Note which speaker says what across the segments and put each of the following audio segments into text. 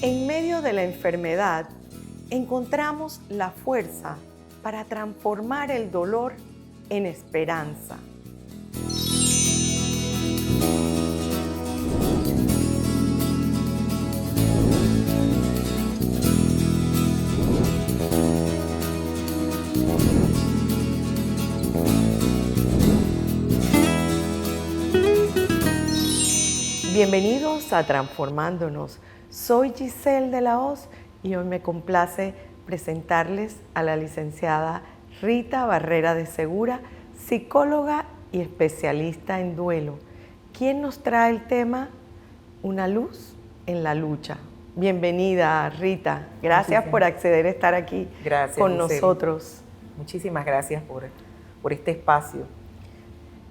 Speaker 1: En medio de la enfermedad, encontramos la fuerza para transformar el dolor en esperanza. Bienvenidos a Transformándonos. Soy Giselle de la Hoz y hoy me complace presentarles a la licenciada Rita Barrera de Segura, psicóloga y especialista en duelo, quien nos trae el tema Una luz en la lucha. Bienvenida, Rita. Gracias por acceder a estar aquí con nosotros.
Speaker 2: Muchísimas gracias por este espacio.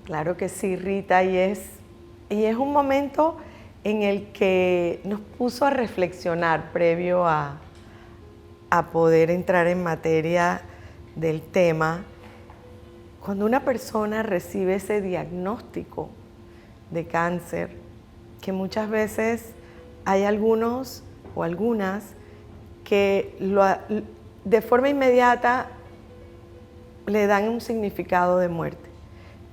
Speaker 1: Claro que sí, Rita, y es un momento en el que nos puso a reflexionar previo a poder entrar en materia del tema. Cuando una persona recibe ese diagnóstico de cáncer, que muchas veces hay algunos o algunas que de forma inmediata le dan un significado de muerte,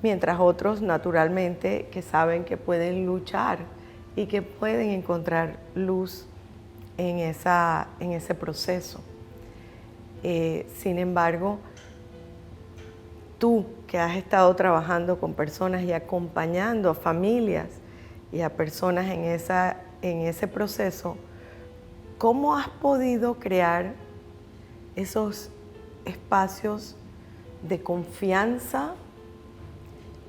Speaker 1: mientras otros naturalmente que saben que pueden luchar y que pueden encontrar luz en ese proceso. Sin embargo, tú que has estado trabajando con personas y acompañando a familias y a personas en ese proceso, ¿cómo has podido crear esos espacios de confianza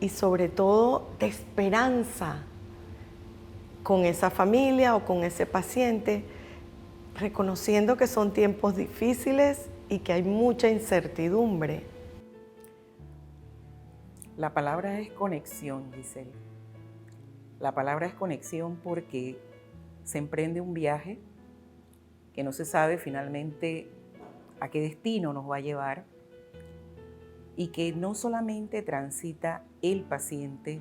Speaker 1: y sobre todo de esperanza con esa familia o con ese paciente, reconociendo que son tiempos difíciles y que hay mucha incertidumbre?
Speaker 2: La palabra es conexión, Giselle. La palabra es conexión porque se emprende un viaje que no se sabe finalmente a qué destino nos va a llevar y que no solamente transita el paciente,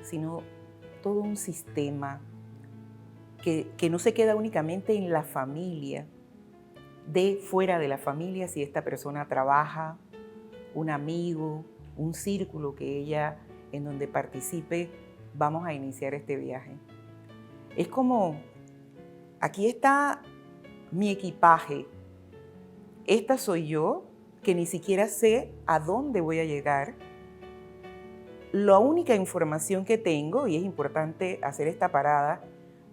Speaker 2: sino todo un sistema que no se queda únicamente en la familia, de fuera de la familia, si esta persona trabaja, un amigo, un círculo que ella en donde participe, vamos a iniciar este viaje. Es como, aquí está mi equipaje, esta soy yo, que ni siquiera sé a dónde voy a llegar. La única información que tengo, y es importante hacer esta parada,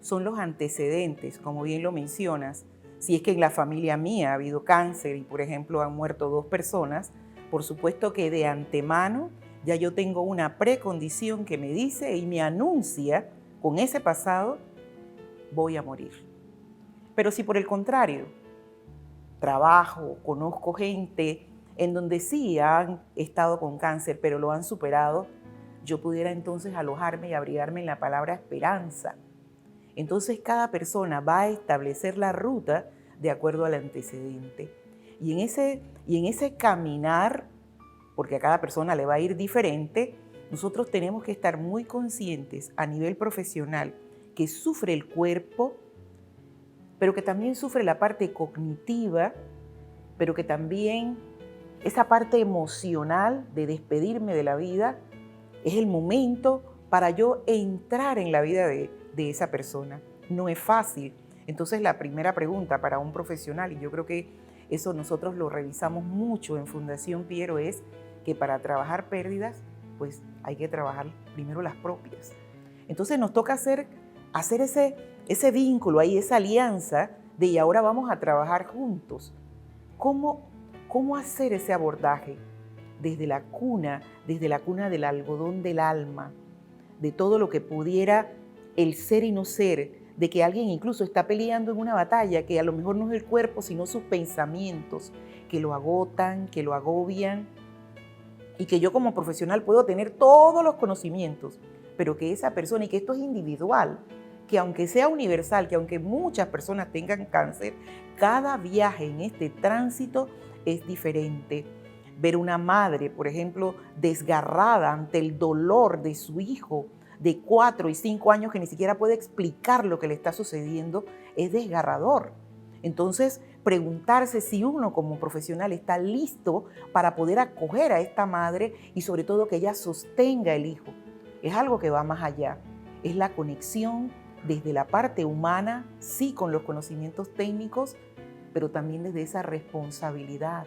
Speaker 2: son los antecedentes, como bien lo mencionas. Si es que en la familia mía ha habido cáncer y, por ejemplo, han muerto 2 personas, por supuesto que de antemano ya yo tengo una precondición que me dice y me anuncia, con ese pasado, voy a morir. Pero si por el contrario, trabajo, conozco gente en donde sí han estado con cáncer, pero lo han superado, yo pudiera entonces alojarme y abrigarme en la palabra esperanza. Entonces cada persona va a establecer la ruta de acuerdo al antecedente. Y en ese caminar, porque a cada persona le va a ir diferente, nosotros tenemos que estar muy conscientes a nivel profesional que sufre el cuerpo, pero que también sufre la parte cognitiva, pero que también esa parte emocional de despedirme de la vida es el momento para yo entrar en la vida de esa persona. No es fácil. Entonces la primera pregunta para un profesional, y yo creo que eso nosotros lo revisamos mucho en Fundación Piero, es que para trabajar pérdidas, pues hay que trabajar primero las propias. Entonces nos toca hacer ese vínculo ahí, esa alianza de y ahora vamos a trabajar juntos. ¿Cómo hacer ese abordaje? Desde la cuna del algodón del alma, de todo lo que pudiera el ser y no ser, de que alguien incluso está peleando en una batalla que a lo mejor no es el cuerpo, sino sus pensamientos, que lo agotan, que lo agobian, y que yo como profesional puedo tener todos los conocimientos, pero que esa persona, y que esto es individual, que aunque sea universal, que aunque muchas personas tengan cáncer, cada viaje en este tránsito es diferente. Ver una madre, por ejemplo, desgarrada ante el dolor de su hijo, de 4 y 5 años que ni siquiera puede explicar lo que le está sucediendo es desgarrador. Entonces, preguntarse si uno como profesional está listo para poder acoger a esta madre y sobre todo que ella sostenga el hijo. Es algo que va más allá. Es la conexión desde la parte humana, sí, con los conocimientos técnicos, pero también desde esa responsabilidad.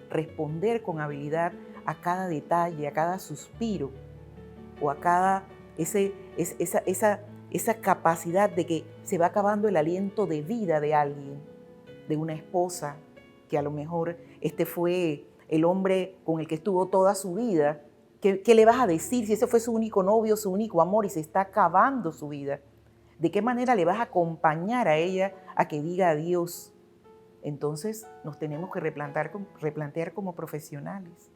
Speaker 2: Responder con habilidad a cada detalle, a cada suspiro o a cada esa capacidad de que se va acabando el aliento de vida de alguien, de una esposa que a lo mejor este fue el hombre con el que estuvo toda su vida. ¿Qué le vas a decir si ese fue su único novio, su único amor y se está acabando su vida? ¿De qué manera le vas a acompañar a ella a que diga adiós? Entonces nos tenemos que replantear como profesionales.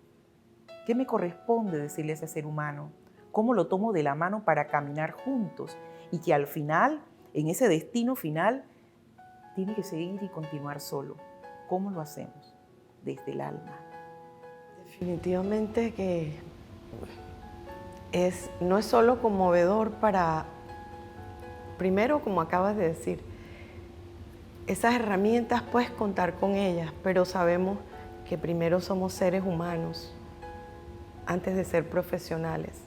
Speaker 2: ¿Qué me corresponde decirle a ese ser humano? ¿Cómo lo tomo de la mano para caminar juntos? Y que al final, en ese destino final, tiene que seguir y continuar solo. ¿Cómo lo hacemos? Desde el alma.
Speaker 1: Definitivamente que no es solo conmovedor para, primero, como acabas de decir, esas herramientas puedes contar con ellas, pero sabemos que primero somos seres humanos antes de ser profesionales.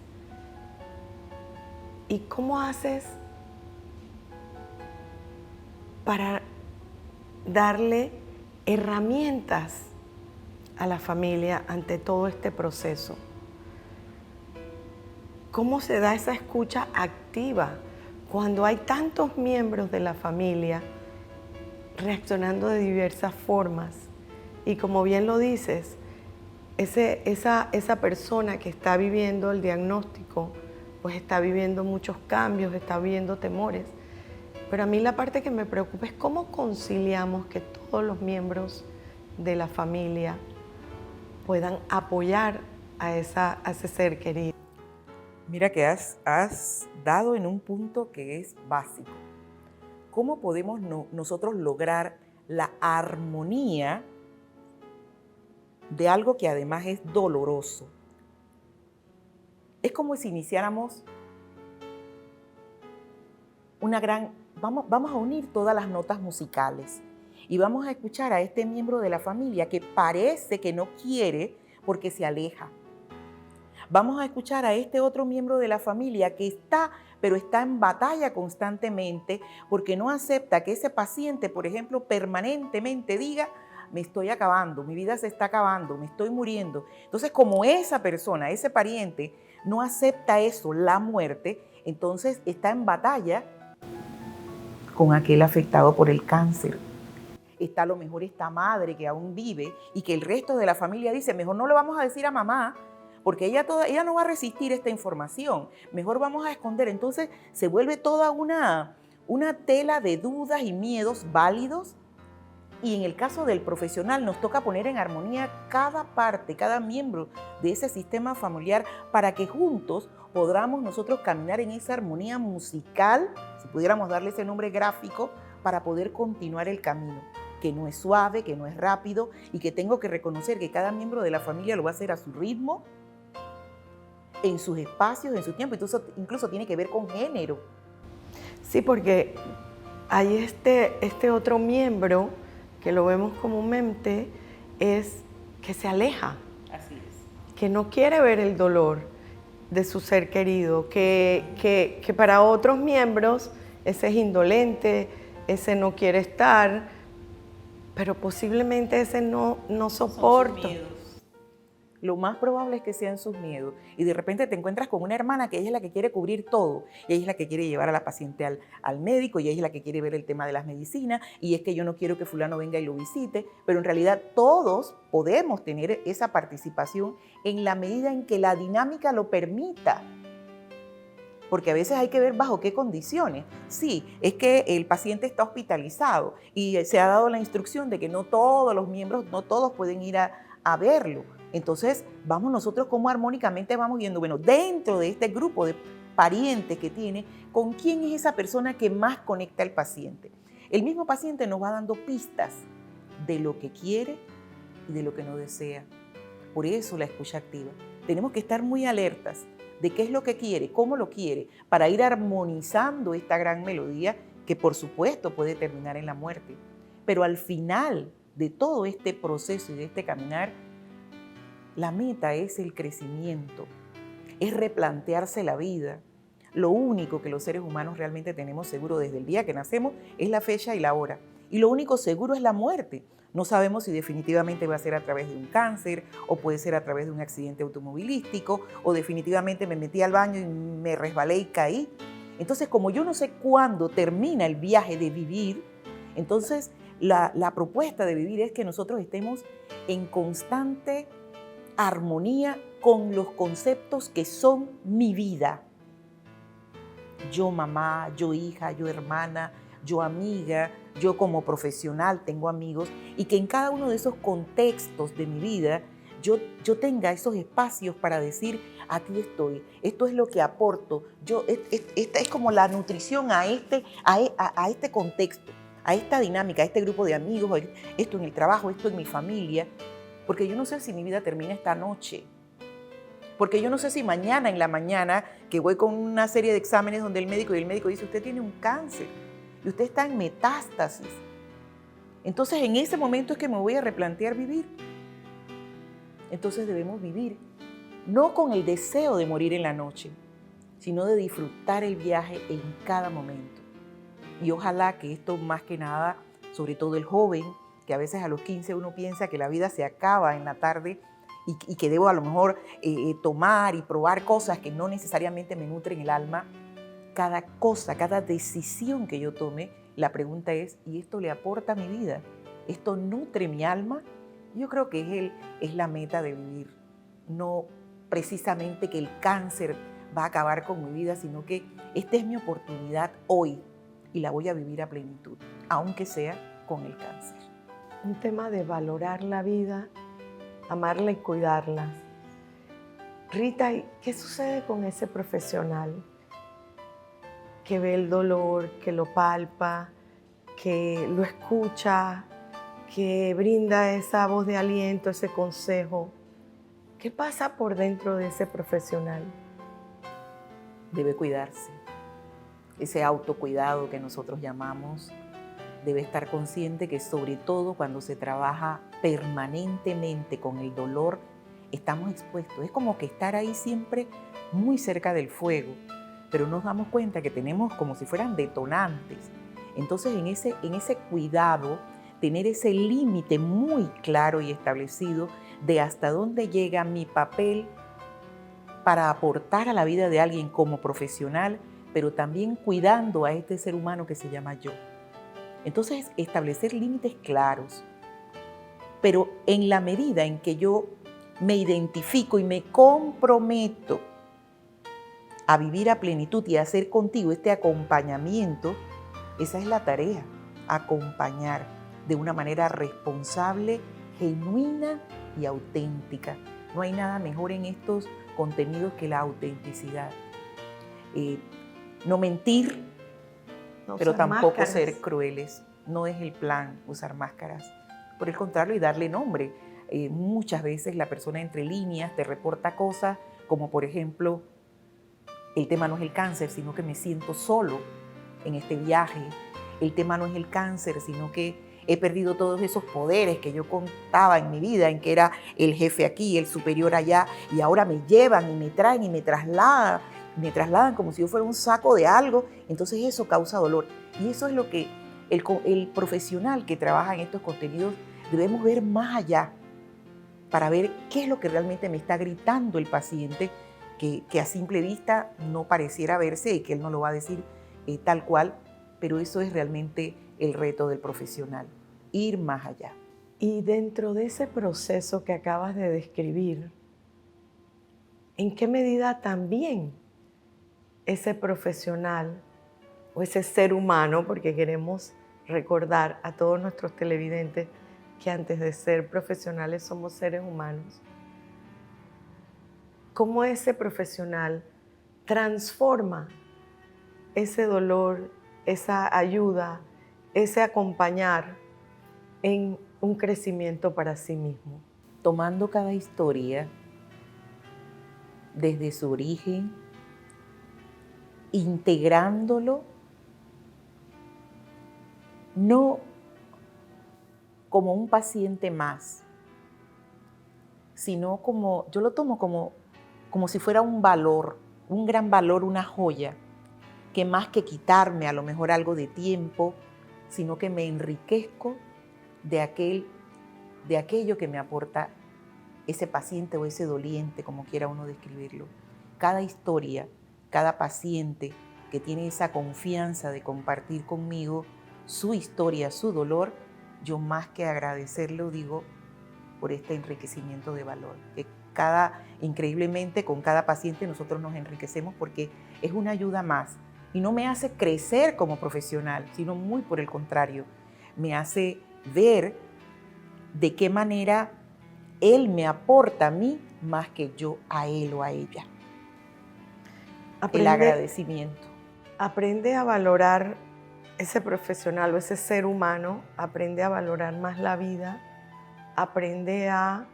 Speaker 1: ¿Y cómo haces para darle herramientas a la familia ante todo este proceso? ¿Cómo se da esa escucha activa cuando hay tantos miembros de la familia reaccionando de diversas formas? Y como bien lo dices, esa persona que está viviendo el diagnóstico, pues está viviendo muchos cambios, está viviendo temores. Pero a mí la parte que me preocupa es cómo conciliamos que todos los miembros de la familia puedan apoyar a ese ser querido.
Speaker 2: Mira que has dado en un punto que es básico. ¿Cómo podemos nosotros lograr la armonía de algo que además es doloroso? Es como si iniciáramos vamos a unir todas las notas musicales y vamos a escuchar a este miembro de la familia que parece que no quiere porque se aleja. Vamos a escuchar a este otro miembro de la familia que pero está en batalla constantemente porque no acepta que ese paciente, por ejemplo, permanentemente diga: me estoy acabando, mi vida se está acabando, me estoy muriendo. Entonces, como esa persona, ese pariente, no acepta eso, la muerte, entonces está en batalla con aquel afectado por el cáncer. Está a lo mejor esta madre que aún vive y que el resto de la familia dice: mejor no le vamos a decir a mamá, porque ella no va a resistir esta información, mejor vamos a esconder. Entonces se vuelve toda una tela de dudas y miedos válidos. Y en el caso del profesional nos toca poner en armonía cada parte, cada miembro de ese sistema familiar para que juntos podamos nosotros caminar en esa armonía musical, si pudiéramos darle ese nombre gráfico, para poder continuar el camino, que no es suave, que no es rápido y que tengo que reconocer que cada miembro de la familia lo va a hacer a su ritmo, en sus espacios, en su tiempo, incluso tiene que ver con género.
Speaker 1: Sí, porque hay este otro miembro que lo vemos comúnmente, es que se aleja.
Speaker 2: Así es.
Speaker 1: Que no quiere ver el dolor de su ser querido, que para otros miembros ese es indolente, ese no quiere estar, pero posiblemente ese no soporta.
Speaker 2: Lo más probable es que sean sus miedos. Y de repente te encuentras con una hermana que ella es la que quiere cubrir todo. Y ella es la que quiere llevar a la paciente al médico. Y ella es la que quiere ver el tema de las medicinas. Y es que yo no quiero que fulano venga y lo visite. Pero en realidad todos podemos tener esa participación en la medida en que la dinámica lo permita. Porque a veces hay que ver bajo qué condiciones. Sí, es que el paciente está hospitalizado y se ha dado la instrucción de que no todos los miembros, no todos pueden ir a verlo. Entonces, vamos nosotros como armónicamente vamos viendo, bueno, dentro de este grupo de parientes que tiene, ¿con quién es esa persona que más conecta al paciente? El mismo paciente nos va dando pistas de lo que quiere y de lo que no desea. Por eso la escucha activa. Tenemos que estar muy alertas de qué es lo que quiere, cómo lo quiere, para ir armonizando esta gran melodía que por supuesto puede terminar en la muerte. Pero al final de todo este proceso y de este caminar, la meta es el crecimiento, es replantearse la vida. Lo único que los seres humanos realmente tenemos seguro desde el día que nacemos es la fecha y la hora. Y lo único seguro es la muerte. No sabemos si definitivamente va a ser a través de un cáncer o puede ser a través de un accidente automovilístico o definitivamente me metí al baño y me resbalé y caí. Entonces, como yo no sé cuándo termina el viaje de vivir, entonces la propuesta de vivir es que nosotros estemos en constante armonía con los conceptos que son mi vida. Yo mamá, yo hija, yo hermana, yo amiga, yo como profesional tengo amigos, y que en cada uno de esos contextos de mi vida yo tenga esos espacios para decir, aquí estoy, esto es lo que aporto, esta es como la nutrición a este contexto, a esta dinámica, a este grupo de amigos, esto en el trabajo, esto en mi familia, porque yo no sé si mi vida termina esta noche. Porque yo no sé si mañana en la mañana, que voy con una serie de exámenes donde el médico dice, usted tiene un cáncer y usted está en metástasis. Entonces en ese momento es que me voy a replantear vivir. Entonces debemos vivir, no con el deseo de morir en la noche, sino de disfrutar el viaje en cada momento. Y ojalá que esto más que nada, sobre todo el joven, que a veces a los 15 uno piensa que la vida se acaba en la tarde, y que debo a lo mejor tomar y probar cosas que no necesariamente me nutren el alma, cada cosa, cada decisión que yo tome, la pregunta es, ¿y esto le aporta a mi vida? ¿Esto nutre mi alma? Yo creo que es la meta de vivir. No precisamente que el cáncer va a acabar con mi vida, sino que esta es mi oportunidad hoy y la voy a vivir a plenitud, aunque sea con el cáncer.
Speaker 1: Un tema de valorar la vida, amarla y cuidarla. Rita, ¿qué sucede con ese profesional que ve el dolor, que lo palpa, que lo escucha, que brinda esa voz de aliento, ese consejo? ¿Qué pasa por dentro de ese profesional?
Speaker 2: Debe cuidarse. Ese autocuidado que nosotros llamamos, debe estar consciente que sobre todo cuando se trabaja permanentemente con el dolor, estamos expuestos. Es como que estar ahí siempre muy cerca del fuego, pero nos damos cuenta que tenemos como si fueran detonantes. Entonces en ese cuidado, tener ese límite muy claro y establecido de hasta dónde llega mi papel para aportar a la vida de alguien como profesional, pero también cuidando a este ser humano que se llama yo. Entonces, establecer límites claros, pero en la medida en que yo me identifico y me comprometo a vivir a plenitud y a hacer contigo este acompañamiento, esa es la tarea, acompañar de una manera responsable, genuina y auténtica. No hay nada mejor en estos contenidos que la autenticidad. No mentir, pero tampoco máscaras. Ser crueles. No es el plan usar máscaras. Por el contrario, y darle nombre. Muchas veces la persona entre líneas te reporta cosas como, por ejemplo, el tema no es el cáncer, sino que me siento solo en este viaje. El tema no es el cáncer, sino que he perdido todos esos poderes que yo contaba en mi vida, en que era el jefe aquí, el superior allá, y ahora me llevan y me traen y me trasladan como si yo fuera un saco de algo. Entonces eso causa dolor. Y eso es lo que el profesional que trabaja en estos contenidos debemos ver más allá para ver qué es lo que realmente me está gritando el paciente, que a simple vista no pareciera verse y que él no lo va a decir tal cual, pero eso es realmente el reto del profesional, ir más allá.
Speaker 1: Y dentro de ese proceso que acabas de describir, ¿en qué medida también ese profesional o ese ser humano, porque queremos recordar a todos nuestros televidentes que antes de ser profesionales somos seres humanos, cómo ese profesional transforma ese dolor, esa ayuda, ese acompañar en un crecimiento para sí mismo?
Speaker 2: Tomando cada historia desde su origen, integrándolo, no como un paciente más, sino como, yo lo tomo como si fuera un valor, un gran valor, una joya, que más que quitarme a lo mejor algo de tiempo, sino que me enriquezco de aquello que me aporta ese paciente o ese doliente, como quiera uno describirlo. Cada historia, cada paciente que tiene esa confianza de compartir conmigo su historia, su dolor, yo más que agradecerlo digo por este enriquecimiento de valor. Que increíblemente con cada paciente nosotros nos enriquecemos porque es una ayuda más y no me hace crecer como profesional, sino muy por el contrario, me hace ver de qué manera él me aporta a mí más que yo a él o a ella. El agradecimiento.
Speaker 1: Aprende a valorar ese profesional o ese ser humano, aprende a valorar más la vida, aprende a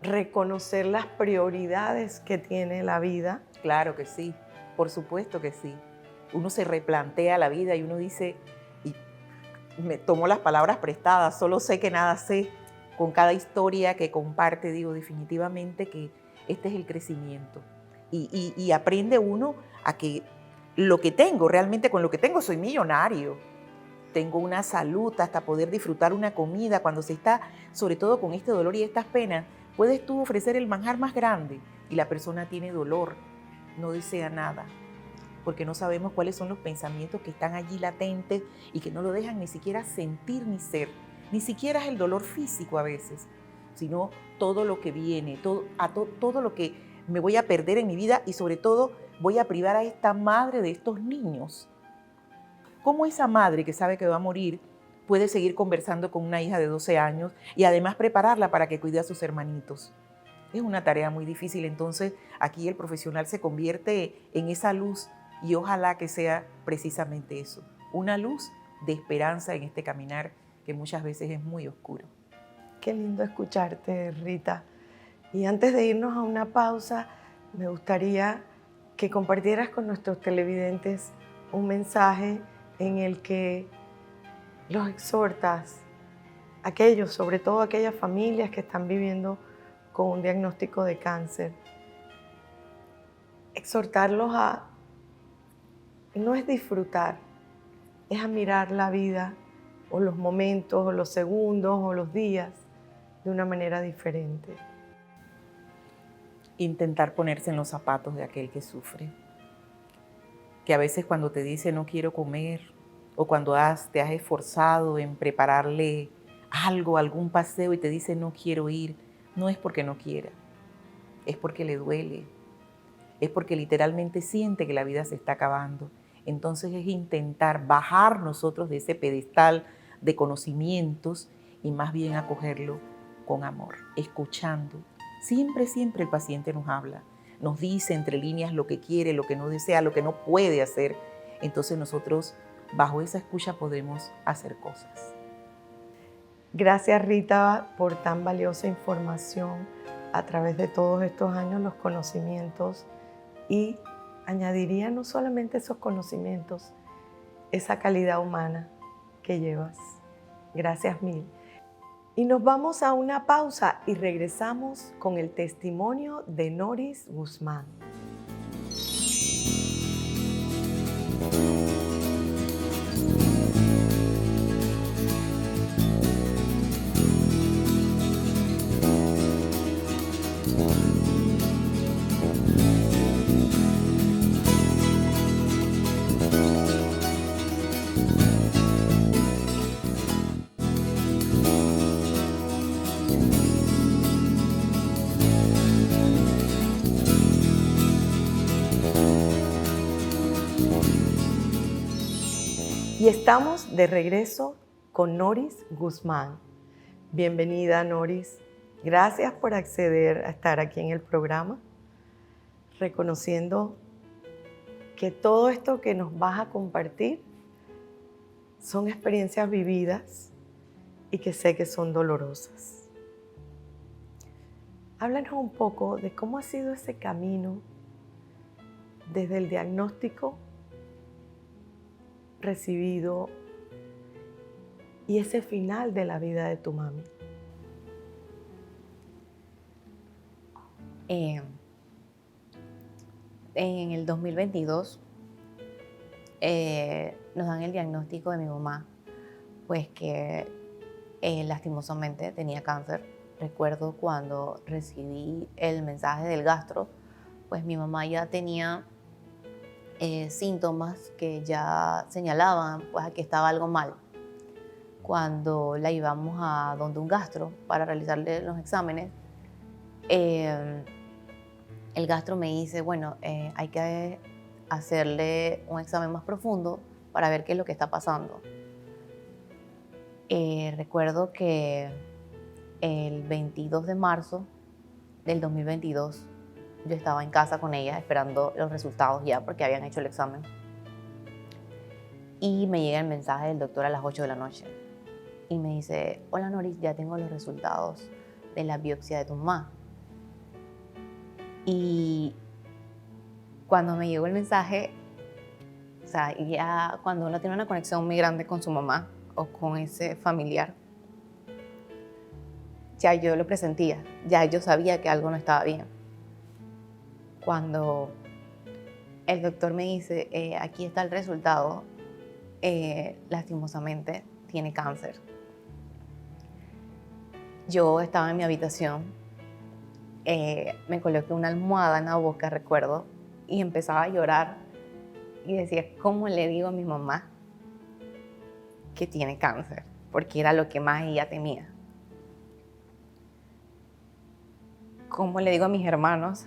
Speaker 1: reconocer las prioridades que tiene la vida.
Speaker 2: Claro que sí, por supuesto que sí. Uno se replantea la vida y uno dice, y me tomo las palabras prestadas, solo sé que nada sé. Con cada historia que comparte digo definitivamente que este es el crecimiento. Y aprende uno a que lo que tengo, realmente con lo que tengo soy millonario. Tengo una salud hasta poder disfrutar una comida. Cuando se está, sobre todo con este dolor y estas penas, puedes tú ofrecer el manjar más grande y la persona tiene dolor, no desea nada, porque no sabemos cuáles son los pensamientos que están allí latentes y que no lo dejan ni siquiera sentir ni ser. Ni siquiera es el dolor físico a veces, sino todo lo que viene, todo lo que me voy a perder en mi vida y sobre todo voy a privar a esta madre de estos niños. ¿Cómo esa madre que sabe que va a morir puede seguir conversando con una hija de 12 años y además prepararla para que cuide a sus hermanitos? Es una tarea muy difícil, entonces aquí el profesional se convierte en esa luz y ojalá que sea precisamente eso, una luz de esperanza en este caminar que muchas veces es muy oscuro.
Speaker 1: Qué lindo escucharte, Rita. Y antes de irnos a una pausa, me gustaría que compartieras con nuestros televidentes un mensaje en el que los exhortas, aquellos, sobre todo aquellas familias que están viviendo con un diagnóstico de cáncer. Exhortarlos a, no es disfrutar, es a mirar la vida o los momentos o los segundos o los días de una manera diferente.
Speaker 2: Intentar ponerse en los zapatos de aquel que sufre. Que a veces cuando te dice no quiero comer o cuando te has esforzado en prepararle algo, algún paseo y te dice no quiero ir, no es porque no quiera, es porque le duele, es porque literalmente siente que la vida se está acabando. Entonces es intentar bajar nosotros de ese pedestal de conocimientos y más bien acogerlo con amor, escuchando. Siempre el paciente nos habla, nos dice entre líneas lo que quiere, lo que no desea, lo que no puede hacer. Entonces nosotros bajo esa escucha podemos hacer cosas.
Speaker 1: Gracias, Rita, por tan valiosa información a través de todos estos años, los conocimientos, y añadiría no solamente esos conocimientos, esa calidad humana que llevas. Gracias mil. Y nos vamos a una pausa y regresamos con el testimonio de Noris Guzmán. Y estamos de regreso con Noris Guzmán. Bienvenida, Noris. Gracias por acceder a estar aquí en el programa, reconociendo que todo esto que nos vas a compartir son experiencias vividas y que sé que son dolorosas. Háblanos un poco de cómo ha sido ese camino desde el diagnóstico recibido y ese final de la vida de tu mami.
Speaker 3: En el 2022 nos dan el diagnóstico de mi mamá, pues que lastimosamente tenía cáncer. Recuerdo cuando recibí el mensaje del gastro, pues mi mamá ya tenía síntomas que ya señalaban pues, a que estaba algo mal. Cuando la llevamos a donde un gastro para realizarle los exámenes, el gastro me dice, bueno, hay que hacerle un examen más profundo para ver qué es lo que está pasando. Recuerdo que el 22 de marzo del 2022 yo estaba en casa con ella esperando los resultados ya porque habían hecho el examen. Y me llega el mensaje del doctor a las 8 de la noche y me dice, hola Noris, ya tengo los resultados de la biopsia de tu mamá. Y cuando me llegó el mensaje, o sea, ya cuando uno tiene una conexión muy grande con su mamá o con ese familiar, ya yo lo presentía, ya yo sabía que algo no estaba bien. Cuando el doctor me dice, aquí está el resultado, lastimosamente tiene cáncer. Yo estaba en mi habitación, me coloqué una almohada en la boca, recuerdo, y empezaba a llorar y decía, ¿cómo le digo a mi mamá que tiene cáncer? Porque era lo que más ella temía. ¿Cómo le digo a mis hermanos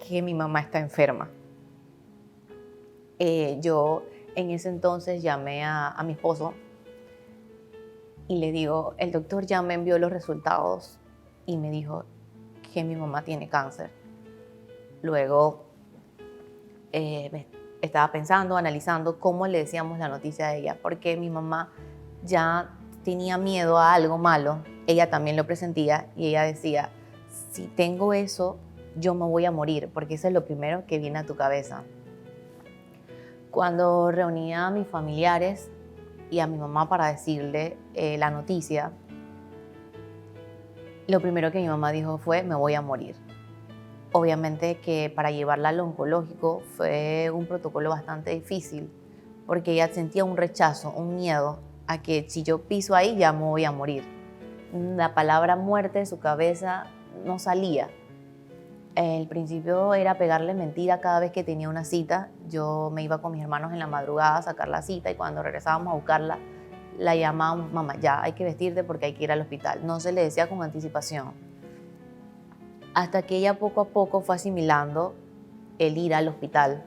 Speaker 3: que mi mamá está enferma? Yo en ese entonces llamé a mi esposo y le digo, el doctor ya me envió los resultados y me dijo que mi mamá tiene cáncer. Luego estaba pensando, analizando cómo le decíamos la noticia a ella, porque mi mamá ya tenía miedo a algo malo, ella también lo presentía y ella decía, si tengo eso, yo me voy a morir, porque eso es lo primero que viene a tu cabeza. Cuando reunía a mis familiares y a mi mamá para decirle la noticia, lo primero que mi mamá dijo fue, me voy a morir. Obviamente que para llevarla al oncológico fue un protocolo bastante difícil, porque ella sentía un rechazo, un miedo a que si yo piso ahí ya me voy a morir. La palabra muerte de su cabeza no salía. El principio era pegarle mentira cada vez que tenía una cita. Yo me iba con mis hermanos en la madrugada a sacar la cita y cuando regresábamos a buscarla, la llamábamos, mamá, ya hay que vestirte porque hay que ir al hospital. No se le decía con anticipación. Hasta que ella poco a poco fue asimilando el ir al hospital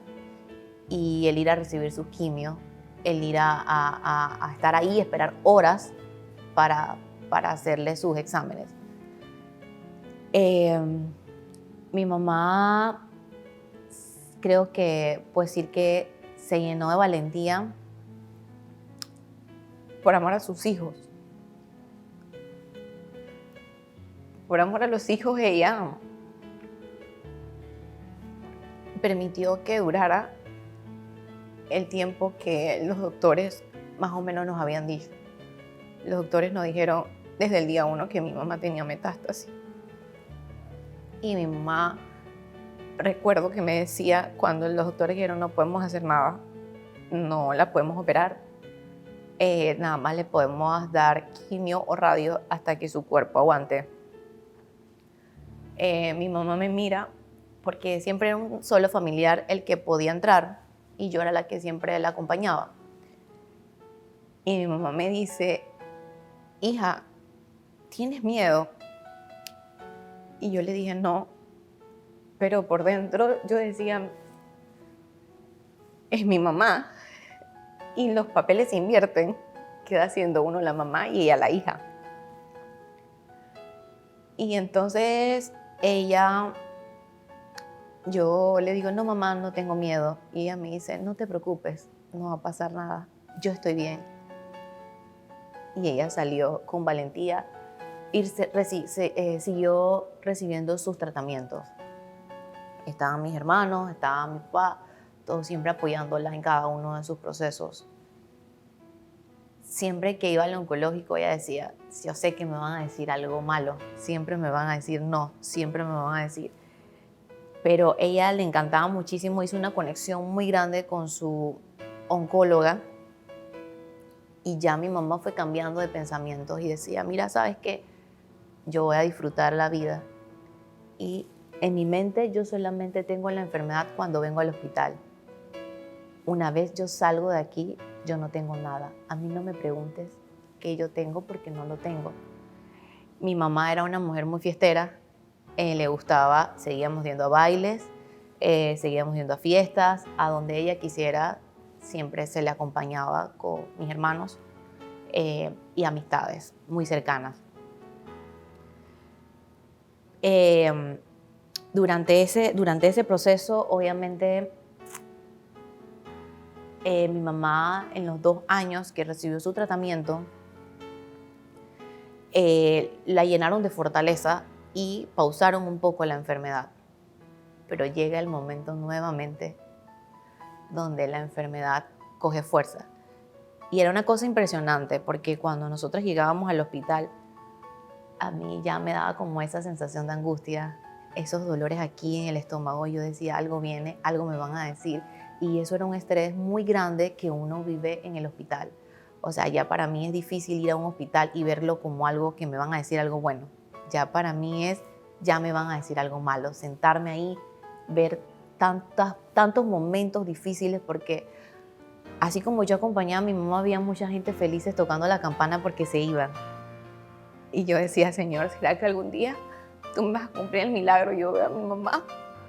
Speaker 3: y el ir a recibir su quimio, el ir a estar ahí, esperar horas para hacerle sus exámenes. Mi mamá, creo que puedo decir que se llenó de valentía por amor a sus hijos. Por amor a los hijos, ella permitió que durara el tiempo que los doctores más o menos nos habían dicho. Los doctores nos dijeron desde el día 1 que mi mamá tenía metástasis. Y mi mamá, recuerdo que me decía, cuando los doctores dijeron no podemos hacer nada, no la podemos operar, nada más le podemos dar quimio o radio hasta que su cuerpo aguante. Mi mamá me mira porque siempre era un solo familiar el que podía entrar y yo era la que siempre la acompañaba. Y mi mamá me dice, hija, ¿tienes miedo? Y yo le dije, no, pero por dentro yo decía, es mi mamá y los papeles se invierten, queda siendo uno la mamá y ella la hija. Y entonces yo le digo, no mamá, no tengo miedo. Y ella me dice, no te preocupes, no va a pasar nada, yo estoy bien. Y ella salió con valentía siguió recibiendo sus tratamientos. Estaban mis hermanos, estaba mi papá, todos siempre apoyándola en cada uno de sus procesos. Siempre que iba al oncológico ella decía, yo sé que me van a decir algo malo, siempre me van a decir no, siempre me van a decir. Pero ella le encantaba muchísimo, hizo una conexión muy grande con su oncóloga y ya mi mamá fue cambiando de pensamientos y decía, mira, ¿sabes qué? Yo voy a disfrutar la vida y en mi mente yo solamente tengo la enfermedad cuando vengo al hospital. Una vez yo salgo de aquí, yo no tengo nada. A mí no me preguntes qué yo tengo porque no lo tengo. Mi mamá era una mujer muy fiestera, le gustaba, seguíamos yendo a bailes, seguíamos yendo a fiestas, a donde ella quisiera, siempre se le acompañaba con mis hermanos y amistades muy cercanas. Durante ese proceso, obviamente, mi mamá en los 2 años que recibió su tratamiento, la llenaron de fortaleza y pausaron un poco la enfermedad. Pero llega el momento nuevamente donde la enfermedad coge fuerza. Y era una cosa impresionante porque cuando nosotros llegábamos al hospital, a mí ya me daba como esa sensación de angustia, esos dolores aquí en el estómago. Yo decía, algo viene, algo me van a decir. Y eso era un estrés muy grande que uno vive en el hospital. O sea, ya para mí es difícil ir a un hospital y verlo como algo que me van a decir algo bueno. Ya para mí ya me van a decir algo malo. Sentarme ahí, ver tantos momentos difíciles, porque así como yo acompañaba a mi mamá, había mucha gente felices tocando la campana porque se iban. Y yo decía, Señor, ¿será que algún día tú me vas a cumplir el milagro? Yo veo a mi mamá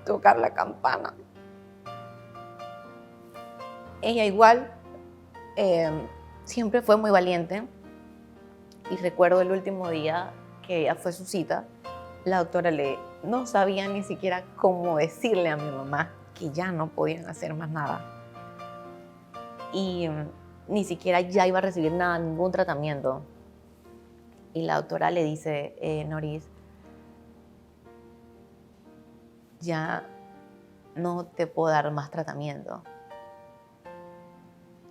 Speaker 3: tocar la campana. Ella igual siempre fue muy valiente. Y recuerdo el último día que ella fue a su cita, la doctora no sabía ni siquiera cómo decirle a mi mamá que ya no podían hacer más nada. Y ni siquiera ya iba a recibir ningún tratamiento. Y la doctora le dice, Noris, ya no te puedo dar más tratamiento.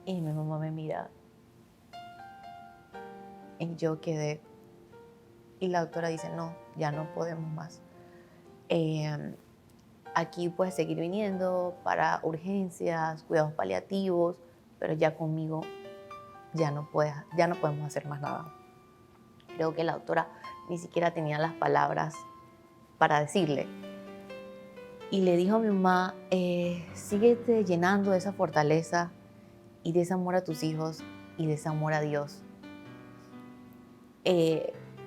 Speaker 3: Y mi mamá me mira y yo quedé. Y la doctora dice, no, ya no podemos más. Aquí puedes seguir viniendo para urgencias, cuidados paliativos, pero ya conmigo ya no podemos hacer más nada. Creo que la doctora ni siquiera tenía las palabras para decirle. Y le dijo a mi mamá, síguete llenando de esa fortaleza y de ese amor a tus hijos y de ese amor a Dios.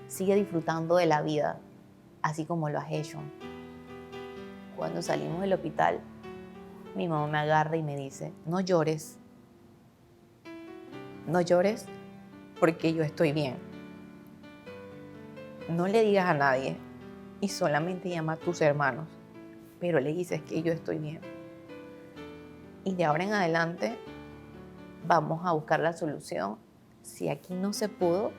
Speaker 3: Sigue disfrutando de la vida, así como lo has hecho. Cuando salimos del hospital, mi mamá me agarra y me dice, no llores porque yo estoy bien. No le digas a nadie y solamente llama a tus hermanos, pero le dices que yo estoy bien. Y de ahora en adelante vamos a buscar la solución. Si aquí no se pudo,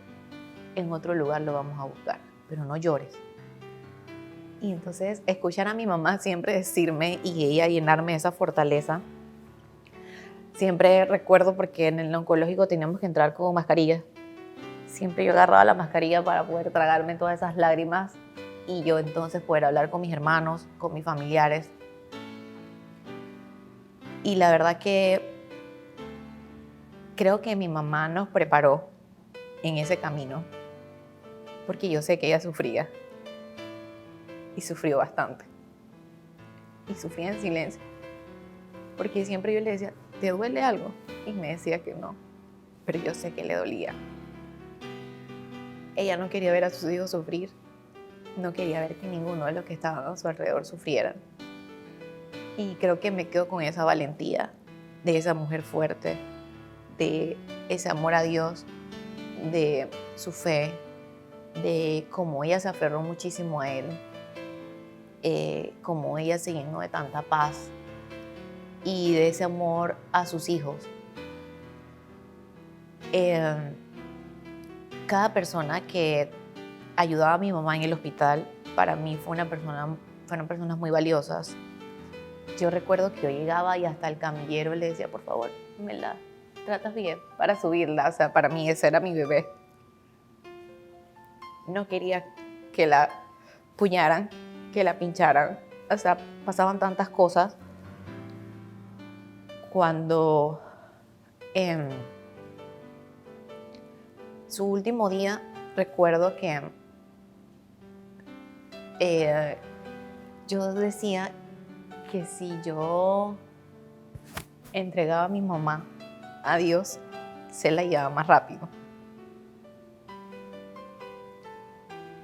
Speaker 3: en otro lugar lo vamos a buscar, pero no llores. Y entonces escuchar a mi mamá siempre decirme y ella llenarme de esa fortaleza. Siempre recuerdo porque en el oncológico teníamos que entrar con mascarilla. Siempre yo agarraba la mascarilla para poder tragarme todas esas lágrimas y yo entonces poder hablar con mis hermanos, con mis familiares. Y la verdad que creo que mi mamá nos preparó en ese camino porque yo sé que ella sufría y sufrió bastante y sufría en silencio porque siempre yo le decía, ¿te duele algo? Y me decía que no, pero yo sé que le dolía. Ella no quería ver a sus hijos sufrir, no quería ver que ninguno de los que estaban a su alrededor sufrieran. Y creo que me quedo con esa valentía de esa mujer fuerte, de ese amor a Dios, de su fe, de cómo ella se aferró muchísimo a Él, cómo ella se llenó de tanta paz y de ese amor a sus hijos. Cada persona que ayudaba a mi mamá en el hospital, para mí fueron personas muy valiosas. Yo recuerdo que yo llegaba y hasta el camillero le decía, por favor, me la tratas bien para subirla. O sea, para mí ese era mi bebé. No quería que la puñaran, que la pincharan. O sea, pasaban tantas cosas. Cuando en su último día, recuerdo que yo decía que si yo entregaba a mi mamá a Dios, se la llevaba más rápido.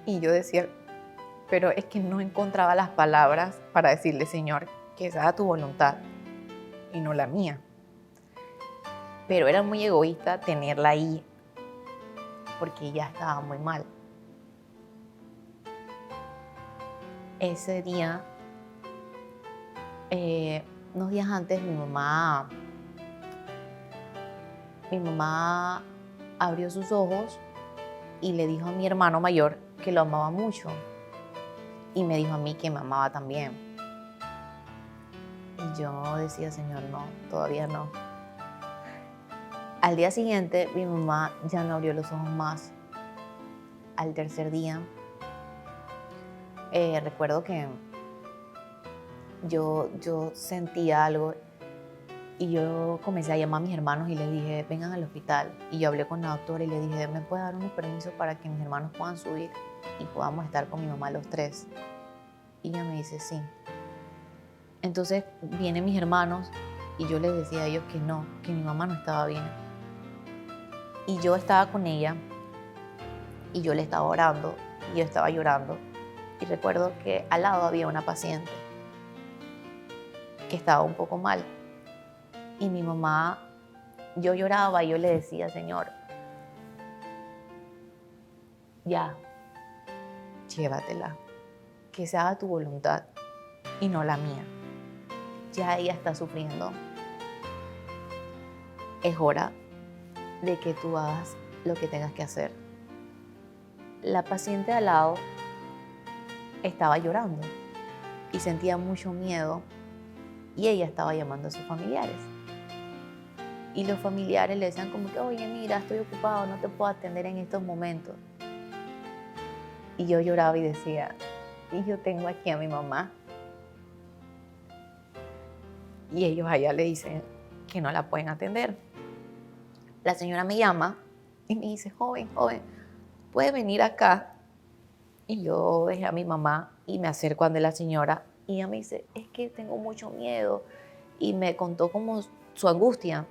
Speaker 3: Y yo decía, pero es que no encontraba las palabras para decirle, Señor, que esa era tu voluntad y no la mía. Pero era muy egoísta tenerla ahí porque ya estaba muy mal. Ese día, unos días antes, mi mamá abrió sus ojos y le dijo a mi hermano mayor que lo amaba mucho. Y me dijo a mí que me amaba también. Y yo decía, Señor, no, todavía no. Al día siguiente, mi mamá ya no abrió los ojos más. Al tercer día, recuerdo que yo sentía algo y yo comencé a llamar a mis hermanos y les dije, vengan al hospital. Y yo hablé con la doctora y le dije, ¿me puede dar unos permisos para que mis hermanos puedan subir y podamos estar con mi mamá los tres? Y ella me dice, sí. Entonces vienen mis hermanos y yo les decía a ellos que no, que mi mamá no estaba bien. Y yo estaba con ella y yo le estaba orando y yo estaba llorando. Y recuerdo que al lado había una paciente que estaba un poco mal. Y mi mamá, yo lloraba y yo le decía, Señor, ya, llévatela, que se haga tu voluntad y no la mía. Ya ella está sufriendo. Es hora de que tú hagas lo que tengas que hacer. La paciente al lado estaba llorando y sentía mucho miedo y ella estaba llamando a sus familiares. Y los familiares le decían como que, oye, mira, estoy ocupado, no te puedo atender en estos momentos. Y yo lloraba y decía, y yo tengo aquí a mi mamá. Y ellos allá le dicen que no la pueden atender. La señora me llama y me dice, joven, ¿puede venir acá? Y yo dejé a mi mamá y me acerco ante la señora y ella me dice, es que tengo mucho miedo. Y me contó como su angustia.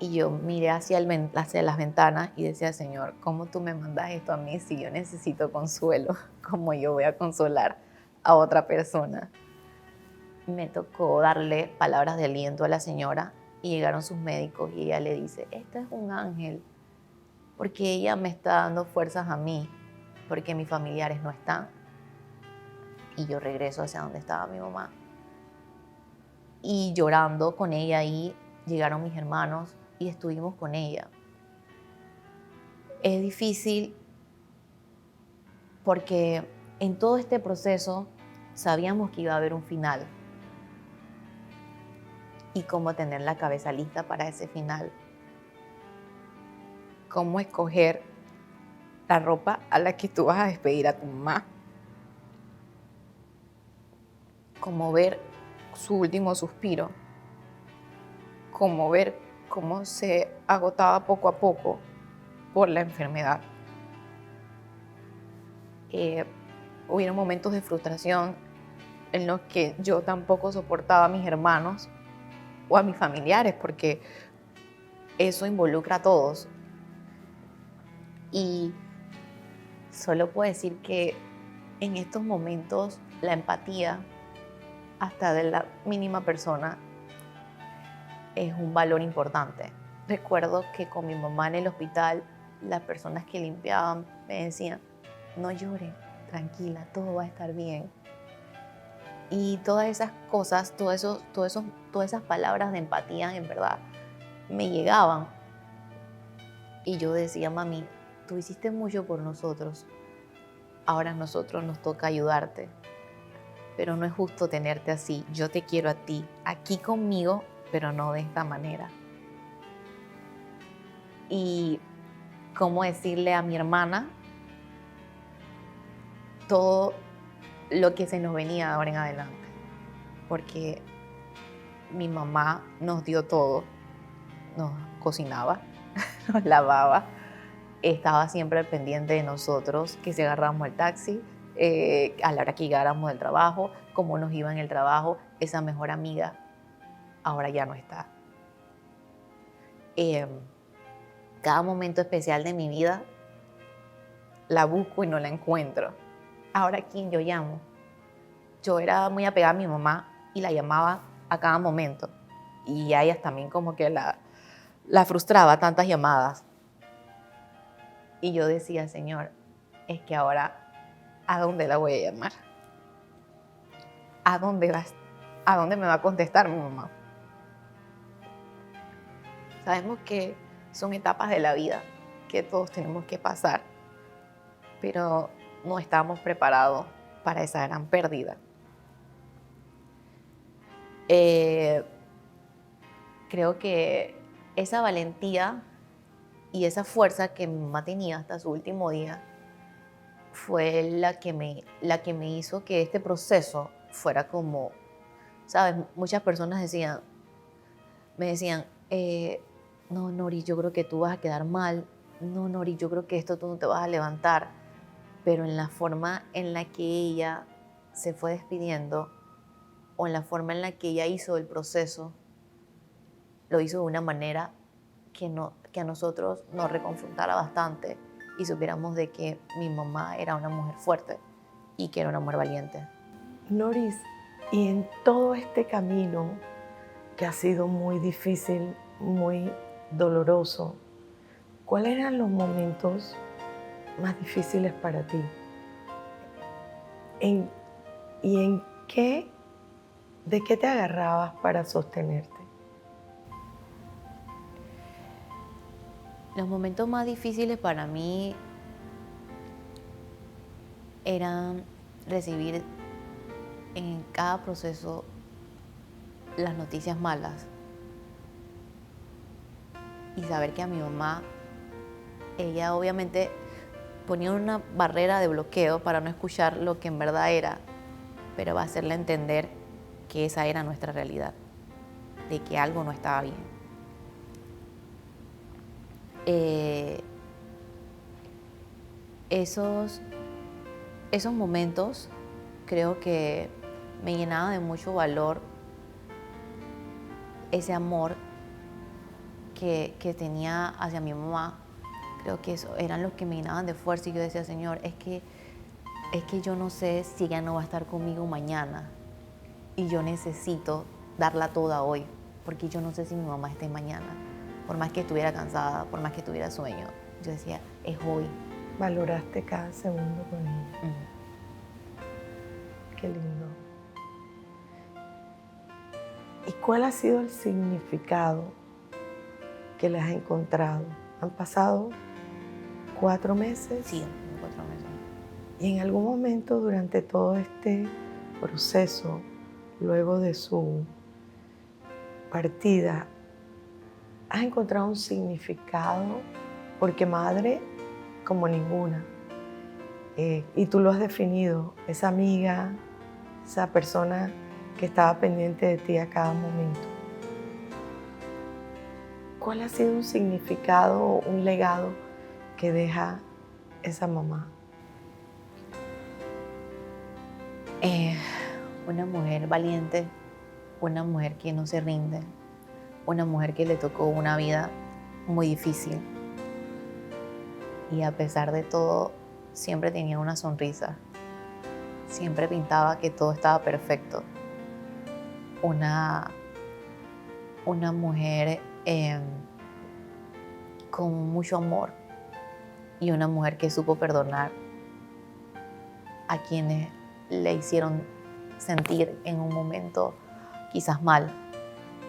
Speaker 3: Y yo miré hacia las ventanas y decía, Señor, ¿cómo tú me mandas esto a mí si yo necesito consuelo? ¿Cómo yo voy a consolar a otra persona? Me tocó darle palabras de aliento a la señora y llegaron sus médicos y ella le dice, este es un ángel, porque ella me está dando fuerzas a mí, porque mis familiares no están. Y yo regreso hacia donde estaba mi mamá. Y llorando con ella ahí, llegaron mis hermanos y estuvimos con ella. Es difícil porque en todo este proceso sabíamos que iba a haber un final. Y cómo tener la cabeza lista para ese final. Cómo escoger la ropa a la que tú vas a despedir a tu mamá. Cómo ver su último suspiro. Cómo ver cómo se agotaba poco a poco por la enfermedad. Hubieron momentos de frustración en los que yo tampoco soportaba a mis hermanos o a mis familiares, porque eso involucra a todos. Y solo puedo decir que en estos momentos la empatía, hasta de la mínima persona, es un valor importante. Recuerdo que con mi mamá en el hospital, las personas que limpiaban me decían, no llores, tranquila, todo va a estar bien. Y todas esas cosas, todas esas palabras de empatía, en verdad, me llegaban. Y yo decía, mami, tú hiciste mucho por nosotros, ahora a nosotros nos toca ayudarte, pero no es justo tenerte así. Yo te quiero a ti, aquí conmigo, pero no de esta manera. Y cómo decirle a mi hermana todo lo que se nos venía de ahora en adelante, porque mi mamá nos dio todo, nos cocinaba, nos lavaba, estaba siempre al pendiente de nosotros, que si agarrábamos el taxi, a la hora que llegáramos del trabajo, cómo nos iba en el trabajo. Esa mejor amiga ahora ya no está. Cada momento especial de mi vida la busco y no la encuentro. Ahora, ¿quién yo llamo? Yo era muy apegada a mi mamá y la llamaba a cada momento. Y a ellas también como que la frustraba tantas llamadas. Y yo decía, Señor, es que ahora, ¿a dónde la voy a llamar? ¿A dónde me va a contestar mi mamá? Sabemos que son etapas de la vida que todos tenemos que pasar, pero no estábamos preparados para esa gran pérdida. Creo que esa valentía y esa fuerza que mi mamá tenía hasta su último día fue la que me hizo que este proceso fuera como, ¿sabes? Muchas personas me decían, no, Nori, yo creo que tú vas a quedar mal. No, Nori, yo creo que esto tú no te vas a levantar. Pero en la forma en la que ella se fue despidiendo o en la forma en la que ella hizo el proceso, lo hizo de una manera que a nosotros nos reconfrontara bastante y supiéramos de que mi mamá era una mujer fuerte y que era una mujer valiente.
Speaker 1: Noris, y en todo este camino que ha sido muy difícil, muy doloroso, ¿cuáles eran los momentos más difíciles para ti? ¿De qué te agarrabas para sostenerte?
Speaker 3: Los momentos más difíciles para mí eran recibir en cada proceso las noticias malas y saber que a mi mamá, ella obviamente ponía una barrera de bloqueo para no escuchar lo que en verdad era, pero va a hacerle entender que esa era nuestra realidad, de que algo no estaba bien. Esos momentos creo que me llenaban de mucho valor, ese amor que tenía hacia mi mamá. Creo que eso eran los que me llenaban de fuerza y yo decía, Señor, es que yo no sé si ella no va a estar conmigo mañana y yo necesito darla toda hoy, porque yo no sé si mi mamá esté mañana. Por más que estuviera cansada, por más que tuviera sueño, yo decía, es hoy.
Speaker 1: Valoraste cada segundo con ella. Qué lindo. ¿Y cuál ha sido el significado que le has encontrado? ¿Han pasado 4 meses?
Speaker 3: Sí, 4 meses.
Speaker 1: Y en algún momento durante todo este proceso, luego de su partida, ¿has encontrado un significado? Porque madre como ninguna. Y tú lo has definido, esa amiga, esa persona que estaba pendiente de ti a cada momento. ¿Cuál ha sido un significado, un legado que deja esa mamá?
Speaker 3: Una mujer valiente, una mujer que no se rinde, una mujer que le tocó una vida muy difícil y a pesar de todo siempre tenía una sonrisa, siempre pintaba que todo estaba perfecto. Una mujer con mucho amor y una mujer que supo perdonar a quienes le hicieron sentir en un momento quizás mal.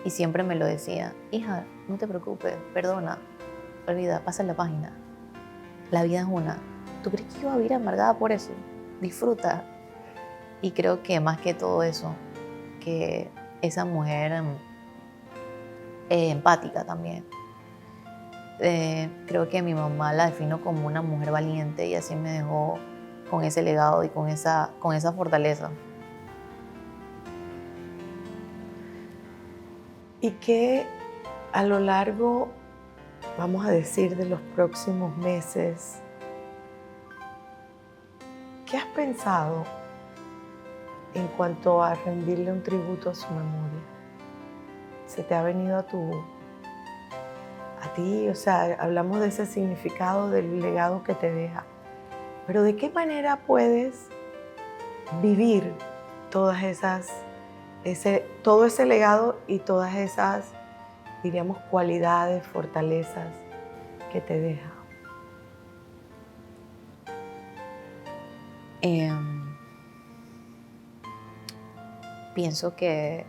Speaker 3: Y siempre me lo decía, hija, no te preocupes, perdona, olvida, pasa la página. La vida es una. ¿Tú crees que yo voy a vivir amargada por eso? Disfruta. Y creo que más que todo eso, que esa mujer empática también. Creo que mi mamá la defino como una mujer valiente y así me dejó con ese legado y con esa fortaleza.
Speaker 1: Y que a lo largo, vamos a decir, de los próximos meses, ¿qué has pensado en cuanto a rendirle un tributo a su memoria? ¿Se te ha venido a ti? O sea, hablamos de ese significado del legado que te deja. Pero ¿de qué manera puedes vivir todas todo ese legado y todas esas, diríamos, cualidades, fortalezas que te deja?
Speaker 3: Pienso que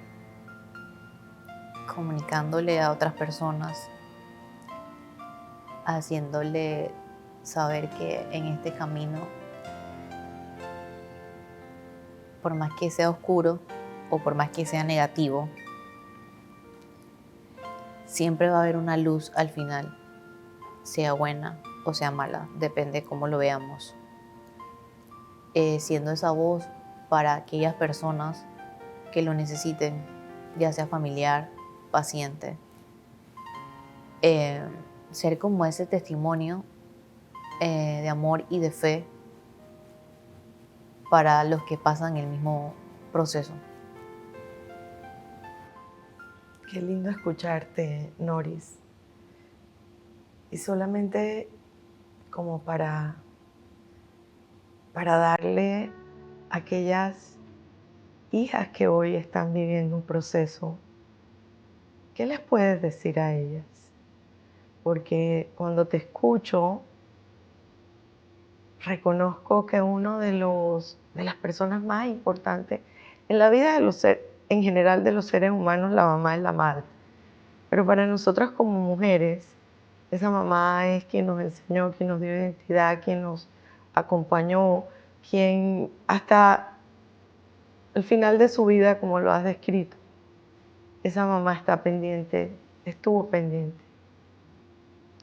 Speaker 3: comunicándole a otras personas, haciéndole saber que en este camino, por más que sea oscuro o por más que sea negativo, siempre va a haber una luz al final, sea buena o sea mala, depende cómo lo veamos. Siendo esa voz para aquellas personas que lo necesiten, ya sea familiar, paciente. Ser como ese testimonio de amor y de fe para los que pasan el mismo proceso.
Speaker 1: Qué lindo escucharte, Noris. Y solamente como para darle a aquellas hijas que hoy están viviendo un proceso, ¿qué les puedes decir a ellas? Porque cuando te escucho, reconozco que uno de las personas más importantes en la vida en general de los seres humanos, la mamá es la madre. Pero para nosotras como mujeres, esa mamá es quien nos enseñó, quien nos dio identidad, quien nos acompañó, quien hasta el final de su vida, como lo has descrito, esa mamá está pendiente, estuvo pendiente.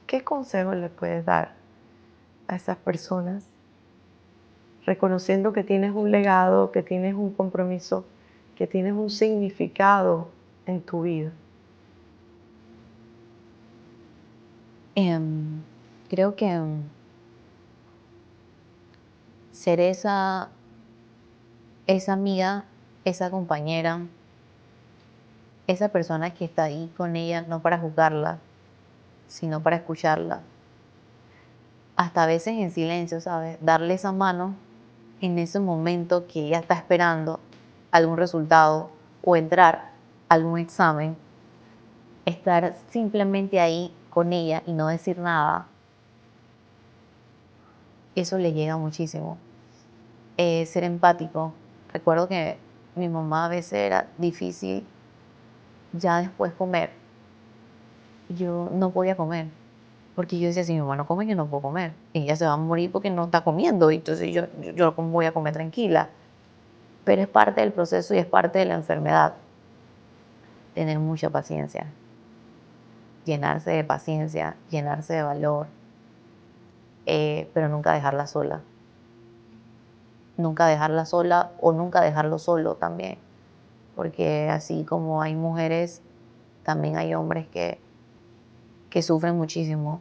Speaker 1: ¿Qué consejo le puedes dar a esas personas? Reconociendo que tienes un legado, que tienes un compromiso, que tienes un significado en tu vida.
Speaker 3: Creo que ser esa amiga, esa compañera, esa persona que está ahí con ella, no para juzgarla, sino para escucharla. Hasta a veces en silencio, ¿sabes? Darle esa mano en ese momento que ella está esperando algún resultado o entrar a algún examen. Estar simplemente ahí con ella y no decir nada, eso le llega muchísimo. Ser empático. Recuerdo que mi mamá a veces era difícil ya después comer. Yo no podía comer. Porque yo decía, si mi mamá no come, yo no puedo comer. Ella se va a morir porque no está comiendo. Y entonces yo voy a comer tranquila. Pero es parte del proceso y es parte de la enfermedad. Tener mucha paciencia. Llenarse de paciencia, llenarse de valor. Pero nunca dejarla sola. Nunca dejarla sola o nunca dejarlo solo también. Porque así como hay mujeres, también hay hombres que sufren muchísimo.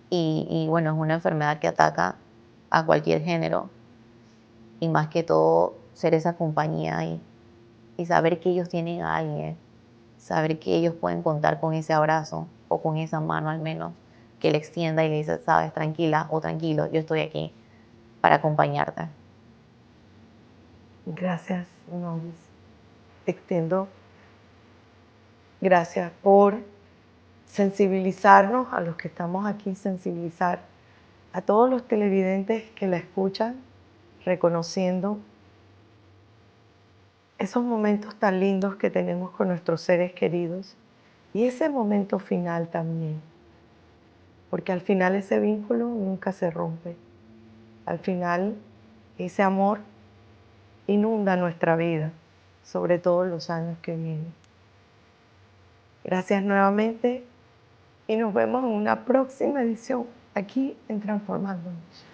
Speaker 3: Y bueno, es una enfermedad que ataca a cualquier género. Y más que todo, ser esa compañía y saber que ellos tienen a alguien. Saber que ellos pueden contar con ese abrazo o con esa mano al menos que le extienda y le dice, sabes, tranquila o tranquilo, yo estoy aquí para acompañarte.
Speaker 1: Gracias, Noris. Extiendo gracias por sensibilizarnos, a los que estamos aquí, sensibilizar a todos los televidentes que la escuchan, reconociendo esos momentos tan lindos que tenemos con nuestros seres queridos y ese momento final también. porque al final ese vínculo nunca se rompe. Al final ese amor inunda nuestra vida, sobre todo en los años que vienen. Gracias nuevamente y nos vemos en una próxima edición aquí en Transformándonos.